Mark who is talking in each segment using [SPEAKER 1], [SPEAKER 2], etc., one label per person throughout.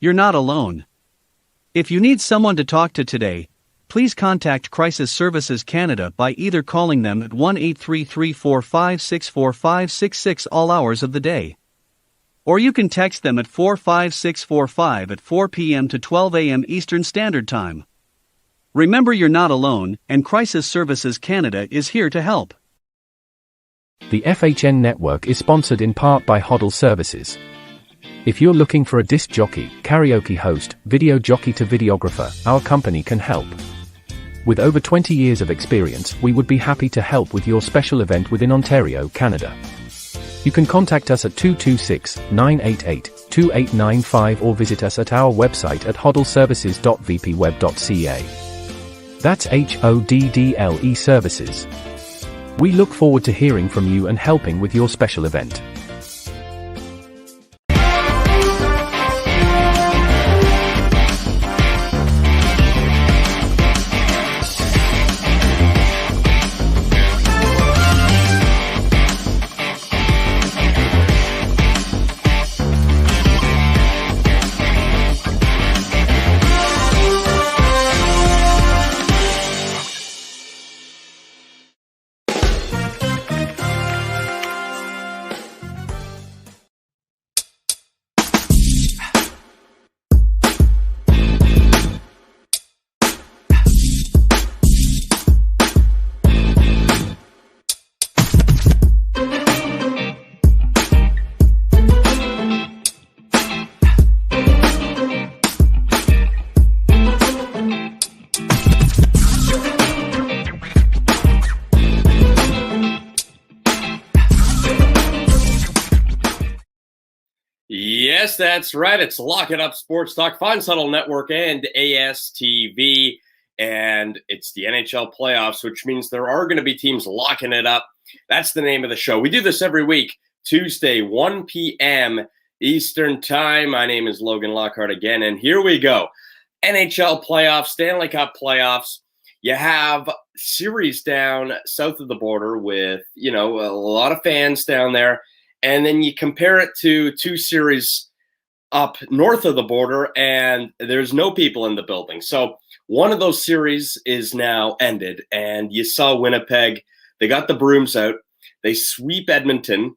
[SPEAKER 1] You're not alone. If you need someone to talk to today, please contact Crisis Services Canada by either calling them at 1-833-456-4566 all hours of the day. Or you can text them at 45645 at 4 p.m. to 12 a.m. Eastern Standard Time. Remember, you're not alone, and Crisis Services Canada is here to help.
[SPEAKER 2] The FHN network is sponsored in part by Hoddle Services. If you're looking for a disc jockey, karaoke host, video jockey to videographer, our company can help. With over 20 years of experience, we would be happy to help with your special event within Ontario, Canada. You can contact us at 226-988-2895 or visit us at our website at hoddleservices.vpweb.ca. That's HODDLE Services. We look forward to hearing from you and helping with your special event.
[SPEAKER 3] Yes, that's right. It's Lock It Up Sportstalk, Fine Subtle Network, and ASTV. And it's the NHL playoffs, which means there are going to be teams locking it up. That's the name of the show. We do this every week, Tuesday, 1 p.m. Eastern Time. My name is Logan Lockhart again, and here we go. NHL playoffs, Stanley Cup playoffs. You have series down south of the border with, a lot of fans down there. And then you compare it to two series up north of the border, and there's no people in the building. So one of those series is now ended, and you saw Winnipeg. They got the brooms out. They sweep Edmonton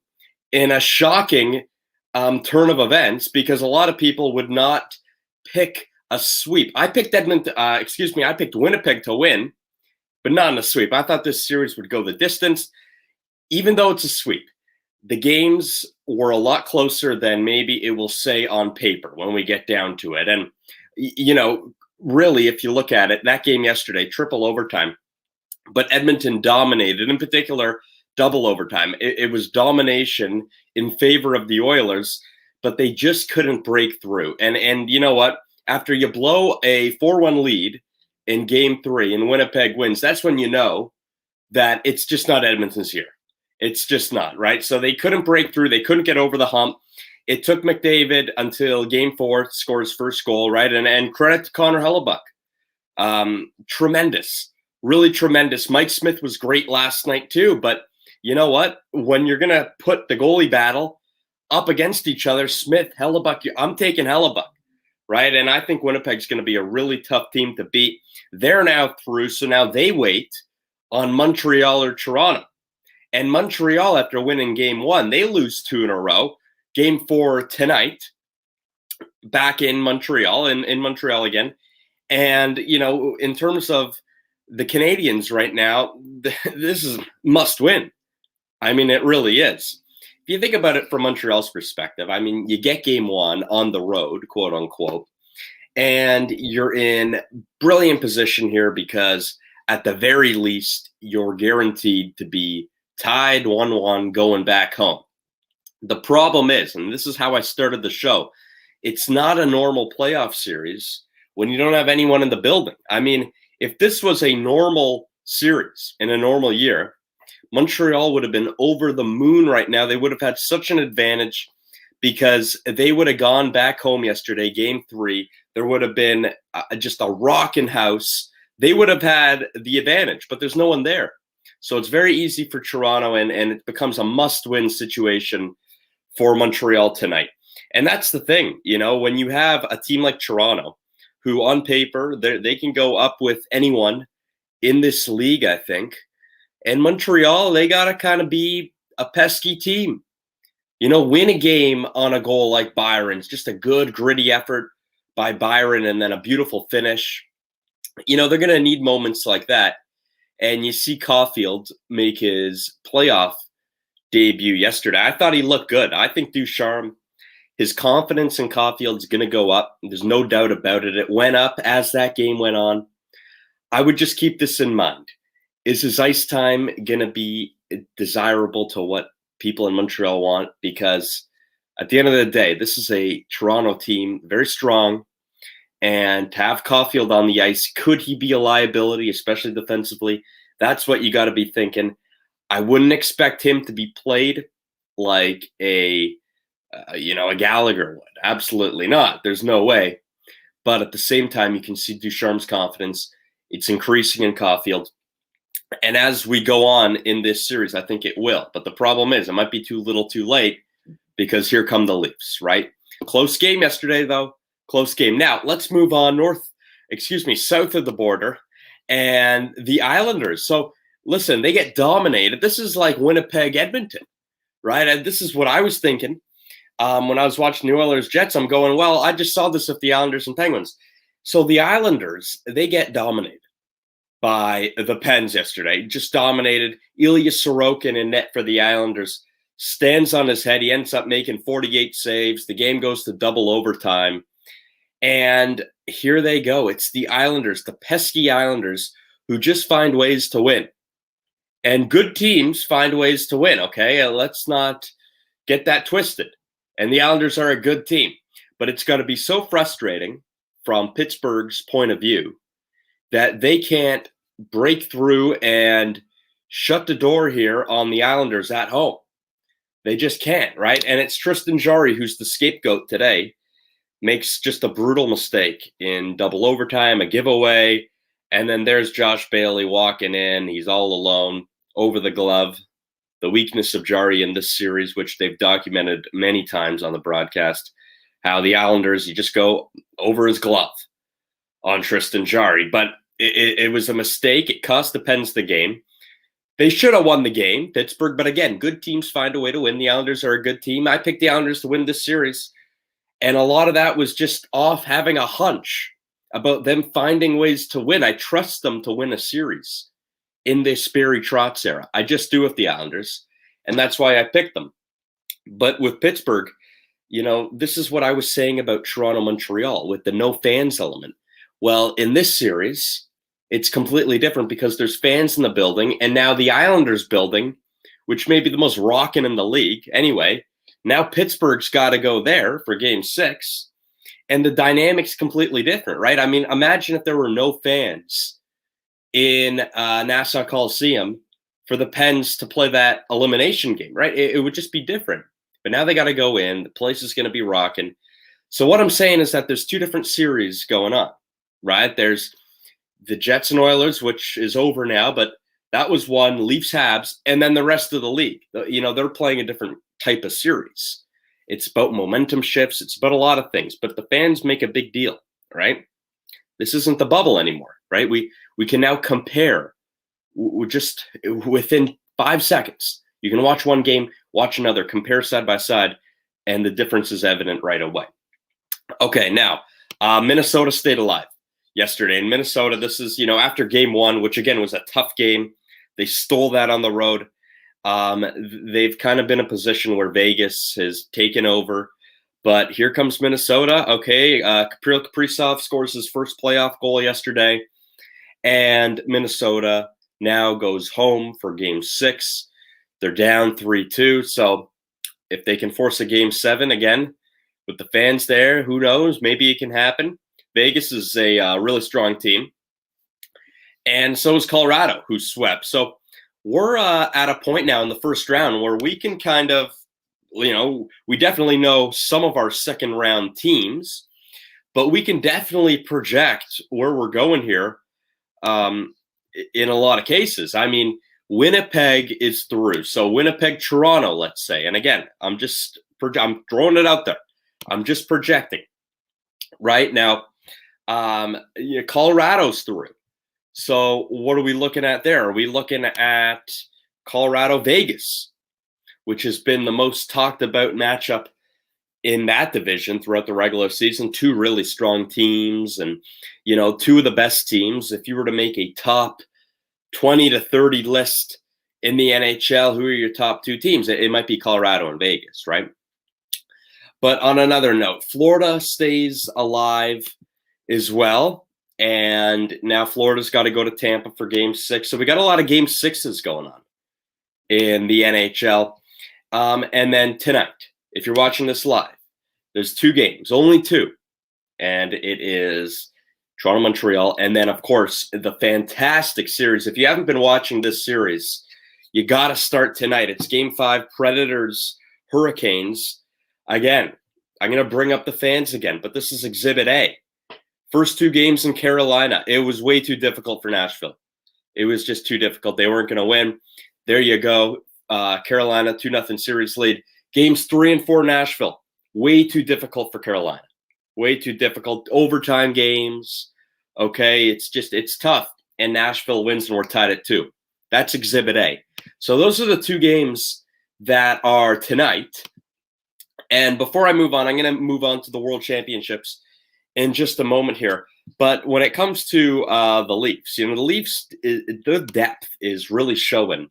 [SPEAKER 3] in a shocking turn of events, because a lot of people would not pick a sweep. I picked I picked Winnipeg to win, but not in a sweep. I thought this series would go the distance, even though it's a sweep. The games were a lot closer than maybe it will say on paper when we get down to it. And, really, if you look at it, that game yesterday, triple overtime, but Edmonton dominated, in particular, double overtime. It was domination in favor of the Oilers, but they just couldn't break through. And you know what? After you blow a 4-1 lead in Game 3 and Winnipeg wins, that's when you know that it's just not Edmonton's year. It's just not, right? So they couldn't break through. They couldn't get over the hump. It took McDavid until Game 4 to score his first goal, right? And credit to Connor Hellebuck. Tremendous. Really tremendous. Mike Smith was great last night too. But you know what? When you're going to put the goalie battle up against each other, Smith, Hellebuck, I'm taking Hellebuck, right? And I think Winnipeg's going to be a really tough team to beat. They're now through, so now they wait on Montreal or Toronto. And Montreal, after winning Game 1, they lose 2 in a row. Game 4 tonight, back in Montreal, in Montreal again. And, in terms of the Canadians right now, this is must win. I mean, it really is. If you think about it from Montreal's perspective, I mean, you get Game 1 on the road, quote unquote, and you're in brilliant position here because at the very least, you're guaranteed to be tied 1-1 going back home. The problem is, and this is how I started the show, it's not a normal playoff series when you don't have anyone in the building. I mean, if this was a normal series in a normal year, Montreal would have been over the moon right now. They would have had such an advantage because they would have gone back home yesterday, Game 3. There would have been just a rocking house. They would have had the advantage, but there's no one there. So it's very easy for Toronto, and it becomes a must-win situation for Montreal tonight. And that's the thing, when you have a team like Toronto, who on paper, they can go up with anyone in this league, I think. And Montreal, they got to kind of be a pesky team. Win a game on a goal like Byron's, just a good, gritty effort by Byron and then a beautiful finish. They're going to need moments like that. And you see Caulfield make his playoff debut yesterday. I thought he looked good. I think Ducharme, his confidence in Caulfield is going to go up. There's no doubt about it. It went up as that game went on. I would just keep this in mind. Is his ice time going to be desirable to what people in Montreal want? Because at the end of the day, this is a Toronto team, very strong. And to have Caulfield on the ice, could he be a liability, especially defensively? That's what you got to be thinking. I wouldn't expect him to be played like a Gallagher would. Absolutely not. There's no way. But at the same time, you can see Ducharme's confidence. It's increasing in Caulfield. And as we go on in this series, I think it will. But the problem is it might be too little too late because here come the Leafs, right? Close game yesterday, though. Close game. Now, let's move on south of the border and the Islanders. So, listen, they get dominated. This is like Winnipeg, Edmonton, right? And this is what I was thinking when I was watching New Oilers Jets. I'm going, well, I just saw this with the Islanders and Penguins. So the Islanders, they get dominated by the Pens yesterday. Just dominated. Ilya Sorokin in net for the Islanders stands on his head. He ends up making 48 saves. The game goes to double overtime. And here they go. It's the Islanders, the pesky Islanders, who just find ways to win. And good teams find ways to win, okay? Let's not get that twisted. And the Islanders are a good team. But it's going to be so frustrating from Pittsburgh's point of view that they can't break through and shut the door here on the Islanders at home. They just can't, right? And it's Tristan Jarry, who's the scapegoat today, makes just a brutal mistake in double overtime, a giveaway, and then there's Josh Bailey walking in. He's all alone over the glove. The weakness of Jarry in this series, which they've documented many times on the broadcast, how the Islanders, you just go over his glove on Tristan Jarry. But it was a mistake. It cost the Pens the game. They should have won the game, Pittsburgh. But again, good teams find a way to win. The Islanders are a good team. I picked the Islanders to win this series. And a lot of that was just off having a hunch about them finding ways to win. I trust them to win a series in this Barry Trotz era. I just do with the Islanders. And that's why I picked them. But with Pittsburgh, this is what I was saying about Toronto-Montreal with the no fans element. Well, in this series, it's completely different because there's fans in the building. And now the Islanders building, which may be the most rocking in the league anyway, now Pittsburgh's got to go there for Game 6, and the dynamic's completely different, right? I mean, imagine if there were no fans in Nassau Coliseum for the Pens to play that elimination game, right? It would just be different. But now they got to go in. The place is going to be rocking. So what I'm saying is that there's two different series going on, right? There's the Jets and Oilers, which is over now, but that was one, Leafs, Habs, and then the rest of the league. They're playing a different type of series. It's about momentum shifts. It's about a lot of things, but the fans make a big deal, right? This isn't the bubble anymore, right? We can now compare just within 5 seconds. You can watch one game, watch another, compare side by side, and the difference is evident right away. Okay, now, Minnesota stayed alive yesterday. In Minnesota, this is, after Game 1, which again was a tough game. They stole that on the road. They've kind of been in a position where Vegas has taken over, but here comes Minnesota. Okay, Kirill Kaprizov scores his first playoff goal yesterday, and Minnesota now goes home for Game 6. They're down 3-2, so if they can force a Game 7 again with the fans there, who knows? Maybe it can happen. Vegas is a really strong team, and so is Colorado, who swept. So we're at a point now in the first round where we can kind of, we definitely know some of our second round teams, but we can definitely project where we're going here in a lot of cases. I mean, Winnipeg is through. So Winnipeg, Toronto, let's say. And again, I'm throwing it out there. I'm just projecting. Right now, Colorado's through. So what are we looking at there? Are we looking at Colorado Vegas, which has been the most talked about matchup in that division throughout the regular season? Two really strong teams and, two of the best teams. If you were to make a top 20 to 30 list in the NHL, who are your top two teams? It might be Colorado and Vegas, right? But on another note, Florida stays alive as well. And now Florida's got to go to Tampa for Game 6. So we got a lot of Game 6s going on in the NHL. And then tonight, if you're watching this live, there's two games, only two. And it is Toronto-Montreal. And then, of course, the fantastic series. If you haven't been watching this series, you got to start tonight. It's Game 5, Predators-Hurricanes. Again, I'm going to bring up the fans again, but this is Exhibit A. First two games in Carolina, it was way too difficult for Nashville. It was just too difficult. They weren't going to win. There you go. Carolina, 2-0 series lead. Games 3 and 4, Nashville. Way too difficult for Carolina. Way too difficult. Overtime games. Okay, it's tough. And Nashville wins and we're tied at 2. That's Exhibit A. So those are the two games that are tonight. And before I move on, I'm going to move on to the World Championships in just a moment here. But when it comes to the Leafs, the Leafs, the depth is really showing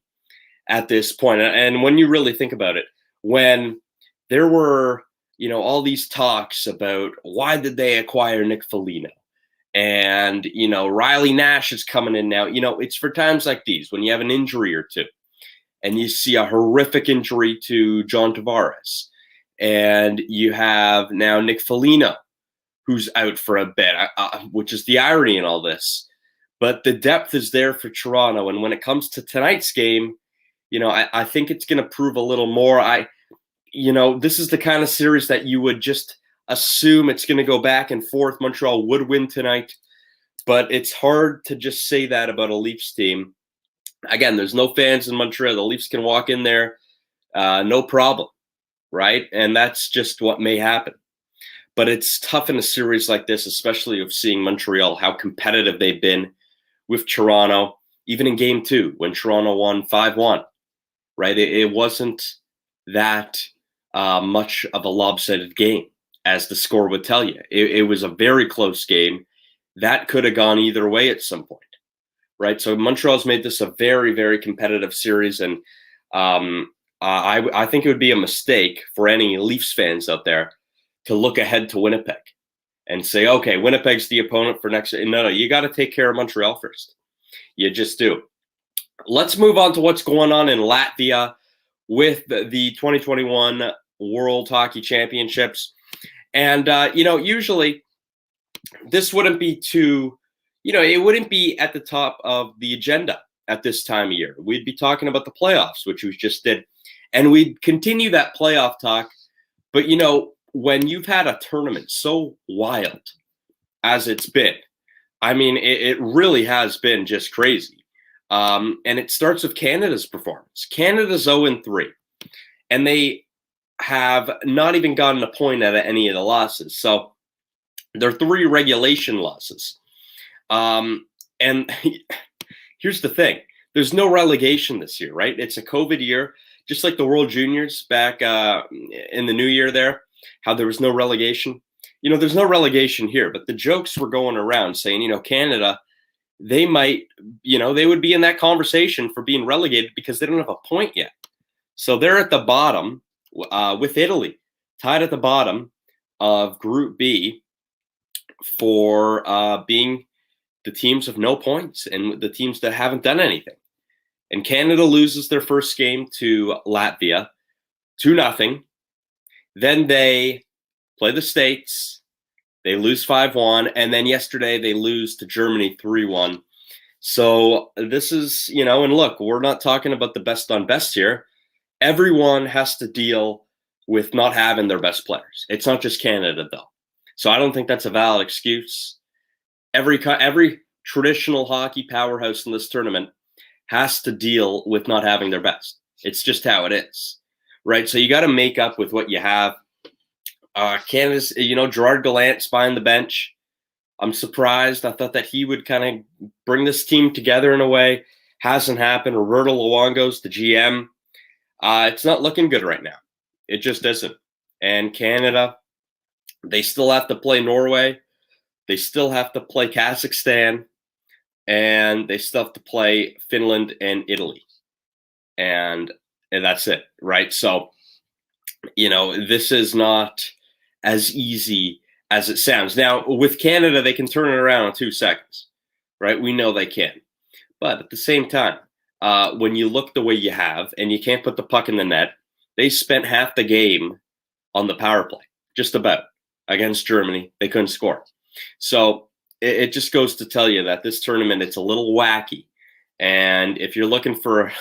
[SPEAKER 3] at this point. And when you really think about it, when there were, all these talks about why did they acquire Nick Foligno? And, Riley Nash is coming in now. It's for times like these when you have an injury or two and you see a horrific injury to John Tavares. And you have now Nick Foligno, who's out for a bit, which is the irony in all this. But the depth is there for Toronto. And when it comes to tonight's game, I think it's going to prove a little more. This is the kind of series that you would just assume it's going to go back and forth. Montreal would win tonight. But it's hard to just say that about a Leafs team. Again, there's no fans in Montreal. The Leafs can walk in there, no problem. Right? And that's just what may happen. But it's tough in a series like this, especially of seeing Montreal, how competitive they've been with Toronto, even in Game 2 when Toronto won 5-1, right? It wasn't that much of a lopsided game, as the score would tell you. It was a very close game. That could have gone either way at some point, right? So Montreal's made this a very, very competitive series, and I think it would be a mistake for any Leafs fans out there to look ahead to Winnipeg and say, okay, Winnipeg's the opponent for next. No, you got to take care of Montreal first. You just do. Let's move on to what's going on in Latvia with the 2021 World Hockey Championships. And, usually this wouldn't be too, it wouldn't be at the top of the agenda at this time of year. We'd be talking about the playoffs, which we just did. And we'd continue that playoff talk. But, when you've had a tournament so wild as it's been, it really has been just crazy. And it starts with Canada's performance. Canada's 0-3. And they have not even gotten a point out of any of the losses. So they're 3 regulation losses. And here's the thing. There's no relegation this year, right? It's a COVID year. Just like the World Juniors back in the new year there, how there was no relegation. There's no relegation here, but the jokes were going around saying, Canada, they might, they would be in that conversation for being relegated because they don't have a point yet. So they're at the bottom with Italy, tied at the bottom of Group B for being the teams of no points and the teams that haven't done anything. And Canada loses their first game to Latvia, 2-0. Then they play the States. They lose 5-1. And then yesterday they lose to Germany 3-1. So this is, and look, we're not talking about the best on best here. Everyone has to deal with not having their best players. It's not just Canada, though. So I don't think that's a valid excuse. Every traditional hockey powerhouse in this tournament has to deal with not having their best. It's just how it is, right? So you got to make up with what you have. Canada's, Gerard Gallant's behind the bench. I'm surprised. I thought that he would kind of bring this team together in a way. Hasn't happened. Roberto Luongo's the GM. It's not looking good right now. It just isn't. And Canada, they still have to play Norway. They still have to play Kazakhstan. And they still have to play Finland and Italy. And that's it, right? So, this is not as easy as it sounds. Now, with Canada, they can turn it around in 2 seconds, right? We know they can. But at the same time, when you look the way you have and you can't put the puck in the net, they spent half the game on the power play, just about, against Germany. They couldn't score. So it just goes to tell you that this tournament, it's a little wacky. And if you're looking for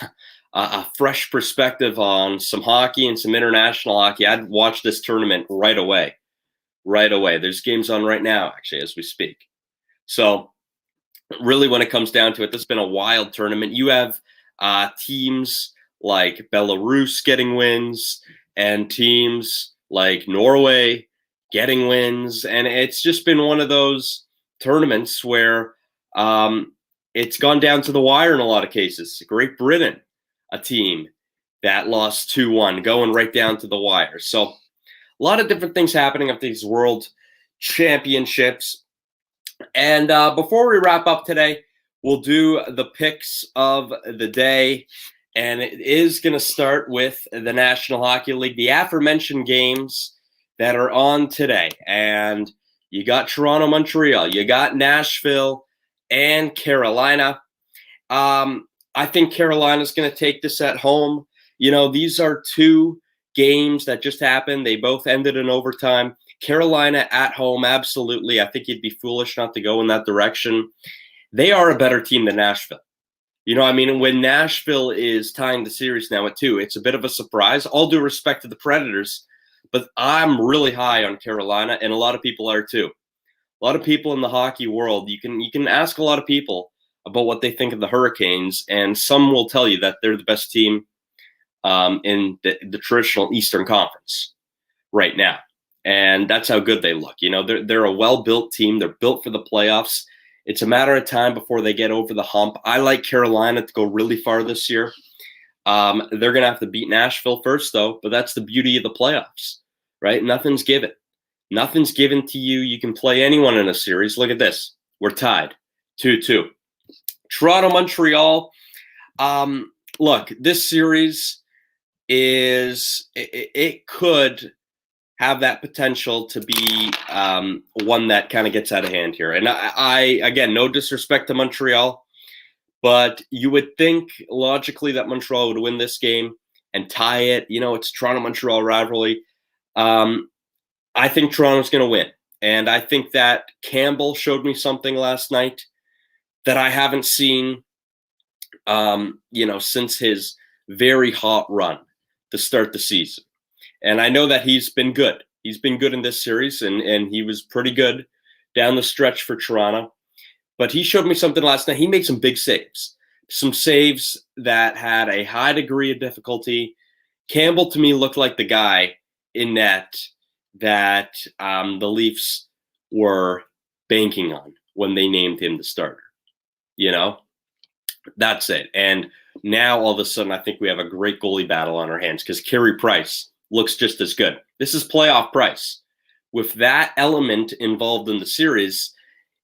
[SPEAKER 3] a fresh perspective on some hockey and some international hockey, I'd watch this tournament right away. Right away. There's games on right now, actually, as we speak. So really, when it comes down to it, this has been a wild tournament. You have teams like Belarus getting wins and teams like Norway getting wins. And it's just been one of those tournaments where it's gone down to the wire in a lot of cases. Great Britain, a team that lost 2-1, going right down to the wire. So a lot of different things happening at these World Championships. And before we wrap up today, we'll do the picks of the day. And it is going to start with the National Hockey League, the aforementioned games that are on today. And you got Toronto, Montreal, you got Nashville, and Carolina. I think Carolina's going to take this at home. These are 2 games that just happened. They both ended in overtime. Carolina at home, absolutely. I think you'd be foolish not to go in that direction. They are a better team than Nashville. When Nashville is tying the series now at 2, it's a bit of a surprise. All due respect to the Predators, but I'm really high on Carolina, and a lot of people are too. A lot of people in the hockey world, you can ask a lot of people about what they think of the Hurricanes, and some will tell you that they're the best team in the traditional Eastern Conference right now. And that's how good they look. They're a well-built team. They're built for the playoffs. It's a matter of time before they get over the hump. I like Carolina to go really far this year. They're going to have to beat Nashville first, though, but that's the beauty of the playoffs, right? Nothing's given. Nothing's given to you. You can play anyone in a series. Look at this. We're tied 2-2. Toronto, Montreal. Look, this series it could have that potential to be one that kind of gets out of hand here. And I again, no disrespect to Montreal, but you would think logically that Montreal would win this game and tie it. It's Toronto-Montreal rivalry. I think Toronto's going to win. And I think that Campbell showed me something last night that I haven't seen, since his very hot run to start the season. And I know that he's been good. He's been good in this series, and he was pretty good down the stretch for Toronto. But he showed me something last night. He made some big saves, some saves that had a high degree of difficulty. Campbell, to me, looked like the guy in net that the Leafs were banking on when they named him the starter. That's it. And now, all of a sudden, I think we have a great goalie battle on our hands because Carey Price looks just as good. This is playoff Price. With that element involved in the series,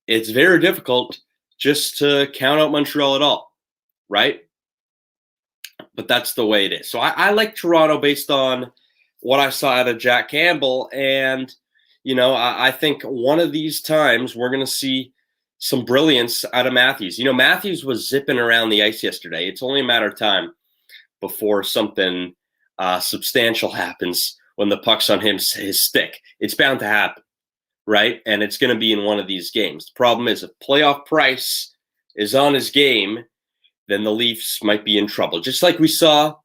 [SPEAKER 3] it's very difficult just to count out Montreal at all, right? But that's the way it is. So I like Toronto based on what I saw out of Jack Campbell. And, I think one of these times we're going to see some brilliance out of Matthews. Matthews was zipping around the ice yesterday. It's only a matter of time before something substantial happens when the puck's on his stick. It's bound to happen, right? And it's going to be in one of these games. The problem is if playoff Price is on his game, then the Leafs might be in trouble, just like we saw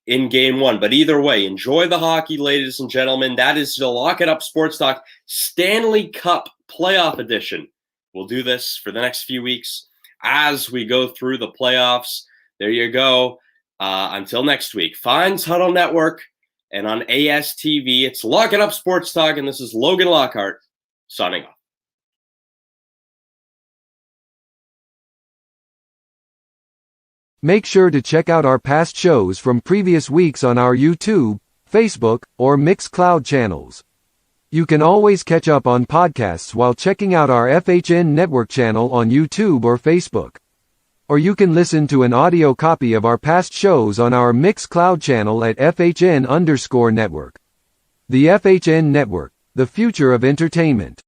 [SPEAKER 3] in Game 1. But either way, enjoy the hockey, ladies and gentlemen. That is the Lock It Up Sportstalk Stanley Cup Playoff Edition. We'll do this for the next few weeks as we go through the playoffs. There you go. Until next week, Fines Huddle Network. And on ASTV, it's Lock It Up Sports Talk, and this is Logan Lockhart signing off.
[SPEAKER 4] Make sure to check out our past shows from previous weeks on our YouTube, Facebook, or Mixcloud channels. You can always catch up on podcasts while checking out our FHN Network channel on YouTube or Facebook. Or you can listen to an audio copy of our past shows on our Mixcloud channel at FHN_Network. The FHN Network, the future of entertainment.